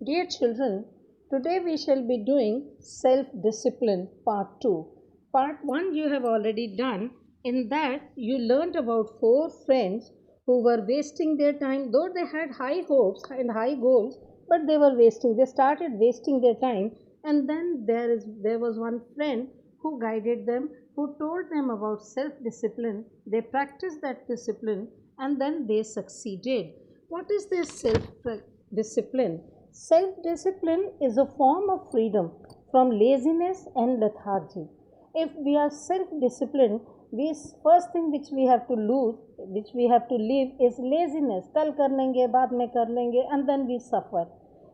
Dear children, today we shall be doing self discipline part 2. Part 1 you have already done. In that, you learned about four friends who were wasting their time, though they had high hopes and high goals, but they were wasting. They started wasting their time, and then there was one friend who guided them, who told them about self discipline. They practiced that discipline, and then they succeeded. What is this self discipline? Self discipline is a form of freedom from laziness and lethargy. If we are self disciplined, we first thing which we have to lose, which we have to leave is laziness. कल कर लेंगे, बाद में कर लेंगे, and then we suffer.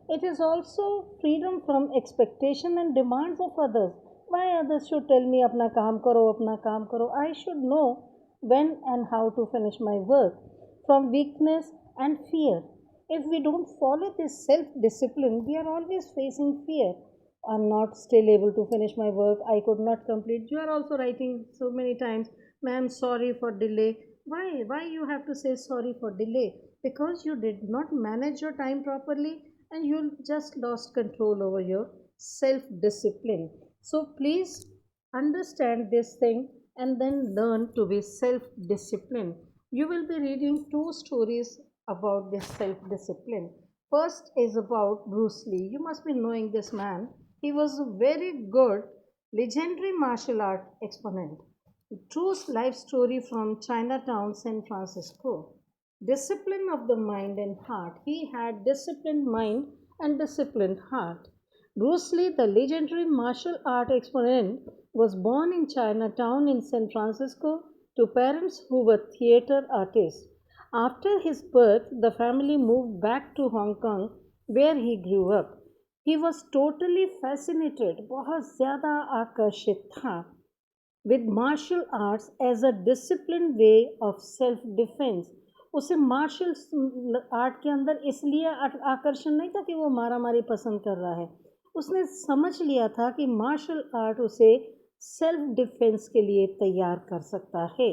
It is also freedom from expectation and demands of others. Why others should tell me अपना काम करो, अपना काम करो? I should know when and how to finish my work. From weakness and fear. If we don't follow this self discipline, we are always facing fear. I'm not still able to finish my work. I could not complete. You are also writing so many times, ma'am, sorry for delay. Why? Why you have to say sorry for delay? Because you did not manage your time properly and you just lost control over your self discipline. So please understand this thing and then learn to be self disciplined. You will be reading two stories about this self discipline. First is about Bruce Lee. You must be knowing this man. He was a very good, legendary martial art exponent. True life story from Chinatown, San Francisco. Discipline of the mind and heart. He had disciplined mind and disciplined heart. Bruce Lee, the legendary martial art exponent, was born in Chinatown in San Francisco to parents who were theater artists. After his birth, the family moved back to Hong Kong where he grew up. He was totally fascinated, बहुत ज़्यादा आकर्षित था with martial arts as a disciplined way of self defense. उसे martial art के अंदर इसलिए आकर्षण नहीं था कि वो मारा मारी पसंद कर रहा है, उसने समझ लिया था कि मार्शल आर्ट उसे सेल्फ डिफेंस के लिए तैयार कर सकता है.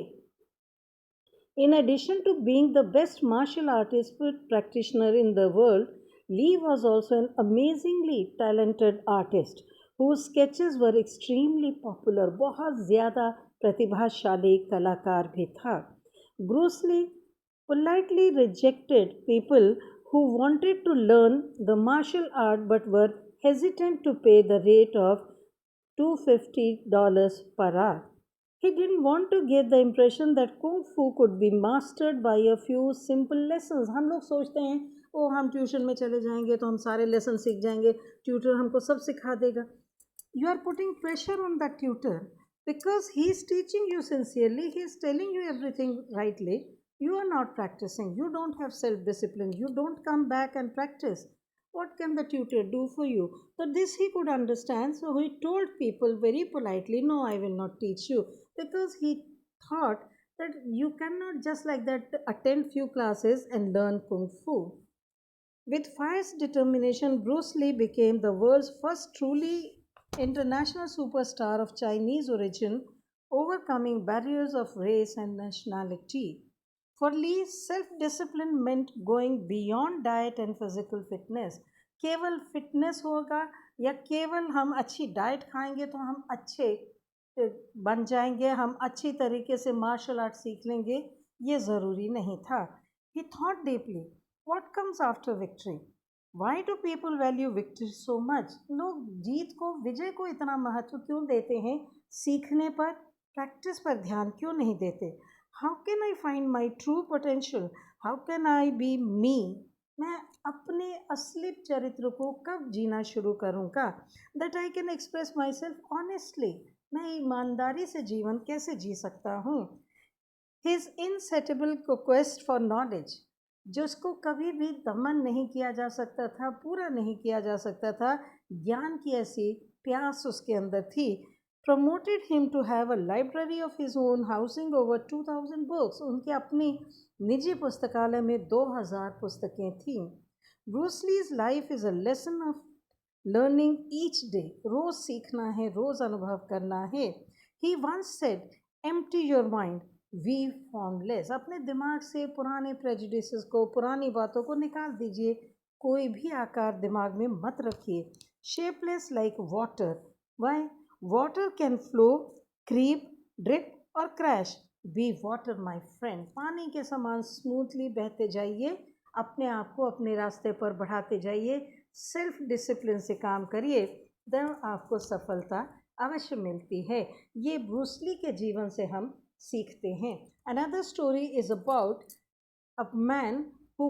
In addition to being the best martial artist practitioner in the world, Lee was also an amazingly talented artist whose sketches were extremely popular. बहुत ज़्यादा प्रतिभाशाली कलाकार भी था. Bruce Lee politely rejected people who wanted to learn the martial art but were hesitant to pay the rate of $250 per hour. He didn't want to give the impression that Kung Fu could be mastered by a few simple lessons. हम लोग सोचते हैं ओ हम tuition में चले जाएंगे तो हम सारे लेसन सीख जाएंगे, ट्यूटर हमको सब सिखा देगा. You are putting pressure on that tutor because he is teaching you sincerely, he is telling you everything rightly. You are not practicing, you don't have self discipline, you don't come back and practice. What can the tutor do for you? So this he could understand, so he told people very politely, no, I will not teach you, because he thought that you cannot just like that attend few classes and learn kung fu. With fierce determination, Bruce Lee became the world's first truly international superstar of Chinese origin, overcoming barriers of race and nationality. For Lee, self discipline meant going beyond diet and physical fitness. केवल fitness होगा या केवल हम अच्छी diet खाएंगे तो हम अच्छे बन जाएंगे, हम अच्छी तरीके से मार्शल आर्ट सीख लेंगे, ये ज़रूरी नहीं था. He thought deeply, what comes after victory? Why do people value victory so much? लोग जीत को, विजय को इतना महत्व क्यों देते हैं, सीखने पर, प्रैक्टिस पर ध्यान क्यों नहीं देते? How can I find my true potential? How can I be me? मैं अपने असली चरित्र को कब जीना शुरू करूँगा? That I can express myself honestly. मैं ईमानदारी से जीवन कैसे जी सकता हूँ? His insatiable quest for knowledge, जिसको कभी भी दमन नहीं किया जा सकता था, पूरा नहीं किया जा सकता था, ज्ञान की ऐसी प्यास उसके अंदर थी, promoted him to have a library of his own housing over 2000 books. उनके अपनी निजी पुस्तकालय में 2000 पुस्तकें थीं. Bruce Lee's life is a lesson of learning each day. रोज सीखना है, रोज अनुभव करना है. He once said, empty your mind, we formless. अपने दिमाग से पुराने prejudices को, पुरानी बातों को निकाल दीजिए. कोई भी आकार दिमाग में मत रखिए। Shapeless like water. Why? Water can flow, creep, drip और crash. Be water my friend. पानी के समान स्मूथली बहते जाइए, अपने आप को अपने रास्ते पर बढ़ाते जाइए, सेल्फ डिसिप्लिन से काम करिए, देन आपको सफलता अवश्य मिलती है। ये ब्रूस ली के जीवन से हम सीखते हैं। Another story is about a man who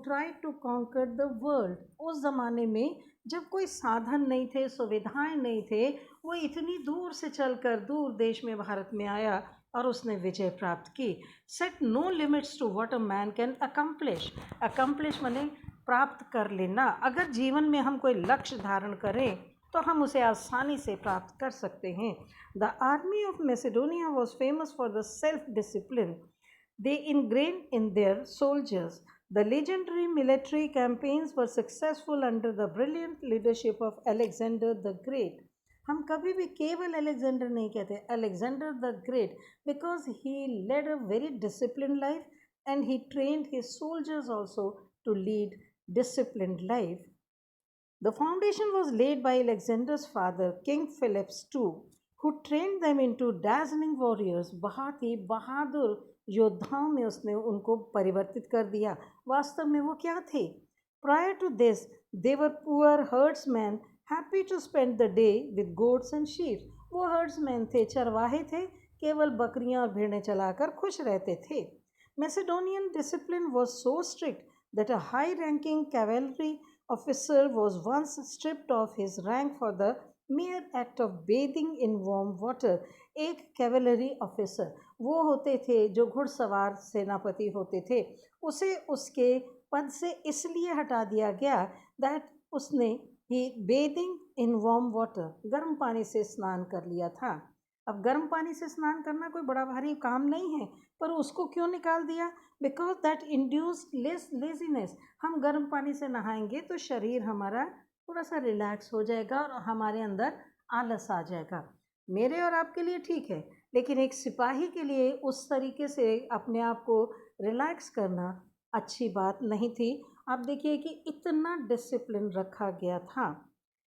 tried to conquer the world. उस ज़माने में जब कोई साधन नहीं थे, सुविधाएं नहीं थे, वो इतनी दूर से चलकर दूर देश में भारत में आया और उसने विजय प्राप्त की। Set no limits to what a man can accomplish. Accomplish माने प्राप्त कर लेना। अगर जीवन में हम कोई लक्ष्य धारण करें तो हम उसे आसानी से प्राप्त कर सकते हैं। The army of Macedonia was famous for the self discipline they ingrained in their soldiers. The legendary military campaigns were successful under the brilliant leadership of Alexander the Great. हम कभी भी केवल अलेक्जेंडर नहीं कहते, Alexander the great, because he led a very discipline life and he trained his soldiers also to lead disciplined life. The foundation was laid by Alexander's father, King Philip II, who trained them into dazzling warriors. बहुत ही बहादुर योद्धाओं में उसने उनको परिवर्तित कर दिया। वास्तव में वो क्या थे? Prior to this, they were poor herdsmen, happy to spend the day with goats and sheep. वो herdsmen थे, चरवाहे थे, केवल बकरियां और भेड़ें चलाकर खुश रहते थे. Macedonian discipline was so strict that a high-ranking cavalry officer was once stripped of his rank for the mere act of bathing in warm water. एक कैवलरी ऑफिसर वो होते थे जो घुड़सवार सेनापति होते थे, उसे उसके पद से इसलिए हटा दिया गया दैट उसने ही बेदिंग इन वार्म वाटर, गर्म पानी से स्नान कर लिया था. अब गर्म पानी से स्नान करना कोई बड़ा भारी काम नहीं है, पर उसको क्यों निकाल दिया? Because that induce laziness. हम गर्म पानी से नहाएंगे तो शरीर हमारा थोड़ा सा रिलैक्स हो जाएगा और हमारे अंदर आलस आ जाएगा. मेरे और आपके लिए ठीक है, लेकिन एक सिपाही के लिए उस तरीके से अपने आप को रिलैक्स करना अच्छी बात नहीं थी. आप देखिए कि इतना डिसिप्लिन रखा गया था.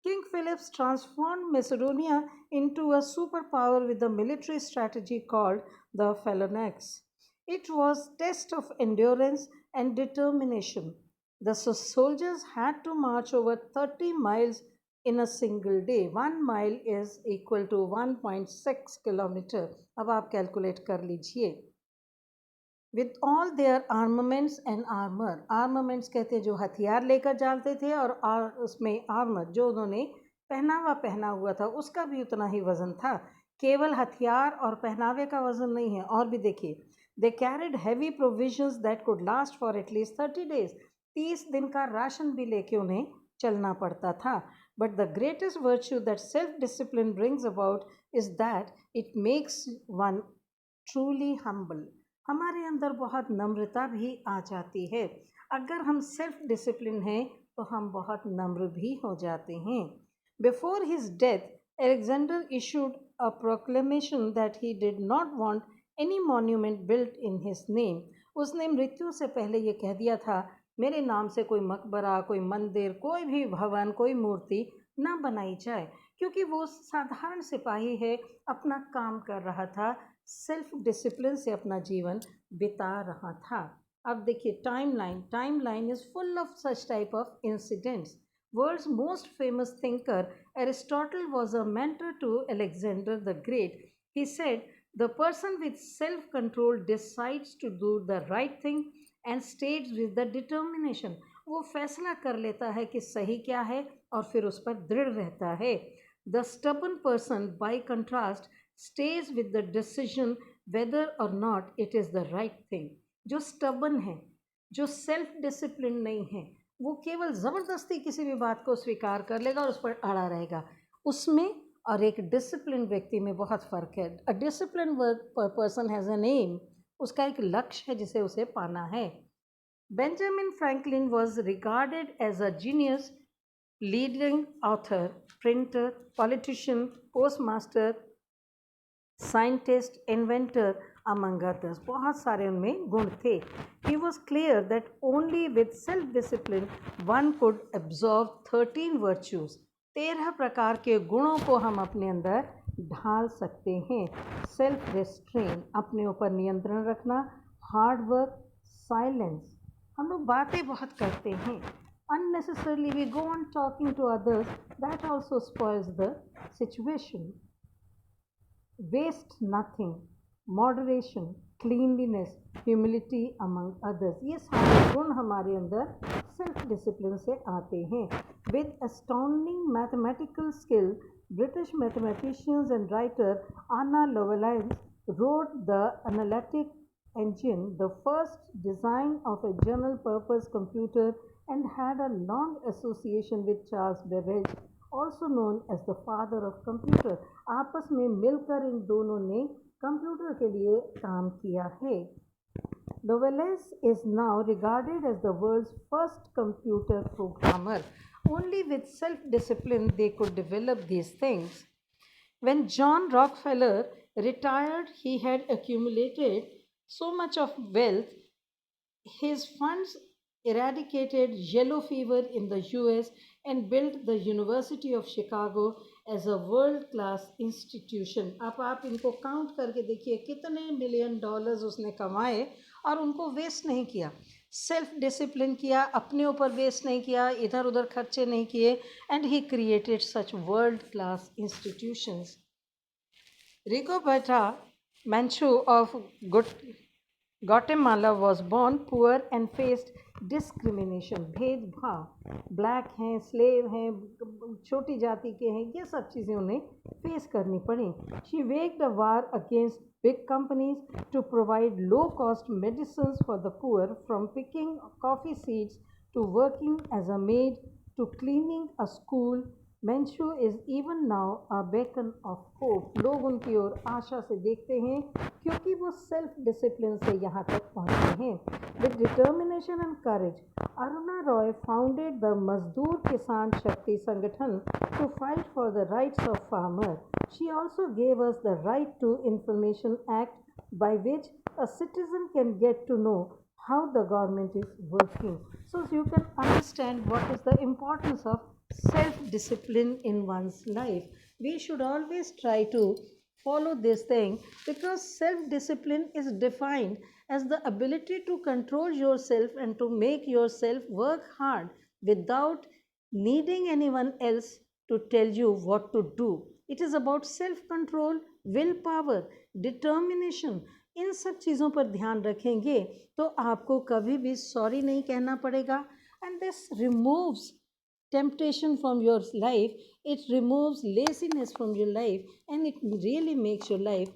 King Philip transformed Macedonia into a superpower with a military strategy called the Phalanx. It was a test of endurance and determination. The soldiers had to march over 30 miles in a single day. 1 mile is equal to 1.6 kilometer. अब आप calculate कर लीजिए. With all their armaments and armor. Armaments कहते हैं जो हथियार लेकर जाते थे, और उसमें आर्मर जो उन्होंने पहना हुआ था उसका भी उतना ही वजन था. केवल हथियार और पहनावे का वजन नहीं है, और भी देखिए. They carried heavy provisions that could last for at least 30 days. 30 दिन का राशन भी लेके उन्हें चलना पड़ता था. But the greatest virtue that self-discipline brings about is that it makes one truly humble. हमारे अंदर बहुत नम्रता भी आ जाती है. अगर हम सेल्फ डिसिप्लिन हैं तो हम बहुत नम्र भी हो जाते हैं. Before his death, Alexander issued a proclamation that he did not want any monument built in his name. उसने मृत्यु से पहले ये कह दिया था, मेरे नाम से कोई मकबरा, कोई मंदिर, कोई भी भवन, कोई मूर्ति ना बनाई जाए, क्योंकि वो साधारण सिपाही है, अपना काम कर रहा था, सेल्फ डिसिप्लिन से अपना जीवन बिता रहा था. अब देखिए timeline is full of such type of incidents. World's most famous thinker Aristotle was a mentor to Alexander the great. He said the person with self control decides to do the right thing and stays with the determination. वो फैसला कर लेता है कि सही क्या है और फिर उस पर दृढ़ रहता है. The stubborn person by contrast stays with the decision whether or not it is the right thing. जो स्टबन है, जो सेल्फ डिसिप्लिन नहीं है, वो केवल ज़बरदस्ती किसी भी बात को स्वीकार कर लेगा और उस पर अड़ा रहेगा. उसमें और एक डिसिप्लिन व्यक्ति में बहुत फ़र्क है. A discipline person has an aim. उसका एक लक्ष्य है जिसे उसे पाना है. Benjamin Franklin was regarded as a genius, leading author, printer, politician, postmaster, scientist, inventor, among others. बहुत सारे उनमें गुण थे. He was clear that only with self-discipline one could absorb 13 virtues. 13 प्रकार के गुणों को हम अपने अंदर ढाल सकते हैं. सेल्फ रेस्ट्रेन, अपने ऊपर नियंत्रण रखना. हार्ड वर्क, साइलेंस, हम लोग बातें बहुत करते हैं. Unnecessarily we go on talking to others, that also spoils the situation. Waste nothing, moderation, cleanliness, humility among others. ये सारे गुण हमारे अंदर सेल्फ डिसिप्लिन से आते हैं. With astounding mathematical skill, British mathematicians and writer Anna Lovelace wrote the analytic engine, the first design of a general purpose computer, and had a long association with Charles Babbage, also known as the father of computer. आपस में मिलकर इन दोनों ने computer के लिए काम किया है. Lovelace is now regarded as the world's first computer programmer. Only with self-discipline they could develop these things. When John Rockefeller retired, he had accumulated so much of wealth. His funds eradicated yellow fever in the US and built the University of Chicago as a world-class institution. अब आप इनको count करके देखिए कितने million dollars उसने कमाए और उनको वेस्ट नहीं किया. सेल्फ डिसिप्लिन किया, अपने ऊपर वेस्ट नहीं किया, इधर उधर खर्चे नहीं किए, and he created such world class institutions. Rigoberta Menchú of Guatemala was born poor and faced discrimination, भेदभाव. ब्लैक हैं, स्लेव हैं, छोटी जाति के हैं, ये सब चीज़ें उन्हें फेस करनी पड़ी. She waged a war against big companies to provide low-cost medicines for the poor, from picking coffee seeds to working as a maid to cleaning a school. Menchú is even now a beacon of hope. लोग उनकी ओर आशा से देखते हैं क्योंकि वो self discipline से यहाँ तक पहुँचे हैं. With determination and courage, Aruna Roy founded the Mazdoor Kisan Shakti Sangathan to fight for the rights of farmers. She also gave us the Right to Information Act, by which a citizen can get to know how the government is working. So you can understand what is the importance of self-discipline in one's life. We should always try to follow this thing, because self-discipline is defined as the ability to control yourself and to make yourself work hard without needing anyone else to tell you what to do. It is about self-control, willpower, determination. इन सब चीज़ों पर ध्यान रखेंगे तो आपको कभी भी sorry नहीं कहना पड़ेगा. And this removes temptation from your life, it removes laziness from your life, and it really makes your life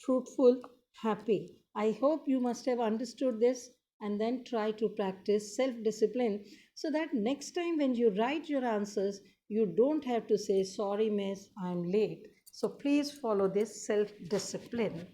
fruitful, happy. I hope you must have understood this and then try to practice self-discipline, so that next time when you write your answers, you don't have to say, sorry miss, I'm late. So please follow this self-discipline.